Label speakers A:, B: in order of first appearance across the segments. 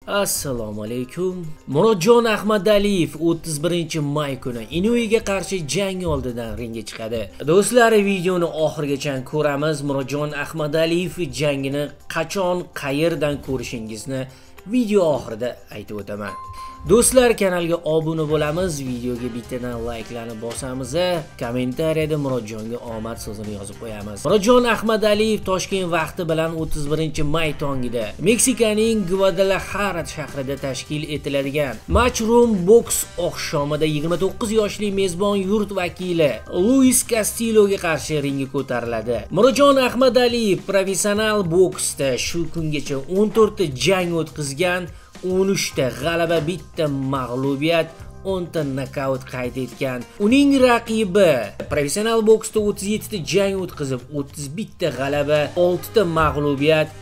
A: Assalomu alaykum. Murodjon Ahmadaliyev 31-may kuni Inuiga qarshi jang oldidan ringga chiqadi. Do'stlar, videoni oxirigacha ko'ramiz. Murodjon Ahmadaliyev jangini qachon, qayerdan ko'rishingizni video oxirida aytib o'taman. Do'stlar, kanalga obuna bo'lamiz, videoga bittadan like'larni bosamiz, kommentariyada Murodjonga omad so'zini yozib qo'yamiz. Murodjon Ahmadaliyev Toshkent vaqti bilan 31-may tongida Meksikaning Guadalajara shahrida tashkil etiladigan Matchroom boks oqshomida 29 yoshli mezbon yurt vakili Luis Castilloga qarshi ringga ko'tariladi. Murodjon Ahmadaliyev professional boksda shu kungacha 14 ta jang o'tkazgan, 13 ta g'alaba, bitta mag'lubiyat, 10 ta nokaut qayd etgan. Uning raqibi professional boksda 37 ta jang o'tkazib, 31 ta g'alaba, 6 ta mag'lubiyat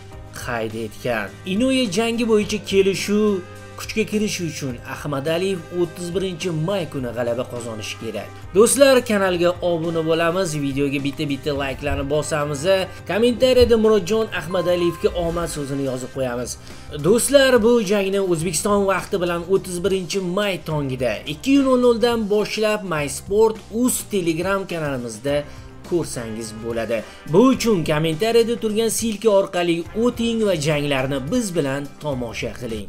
A: qayd etgan. Inui jangi bo'yicha kelishuv kuchga kirish uchun Ahmadaliyev 31-may kuni g'alaba qozonishi kerak. Do'stlar, kanalga obuna bo'lamiz, videoga bitta like'larni bosamiz, kommentariyada Murodjon Ahmadaliyevga omad so'zini yozib qo'yamiz. Do'stlar, bu jangni O'zbekiston vaqti bilan 31-may tongida 2:00 dan boshlab MySport.uz Telegram kanalimizda ko'rsangiz bo'ladi. Bu uchun kommentariyada turgan silka orqali o'ting va janglarni biz bilan tomosha qiling.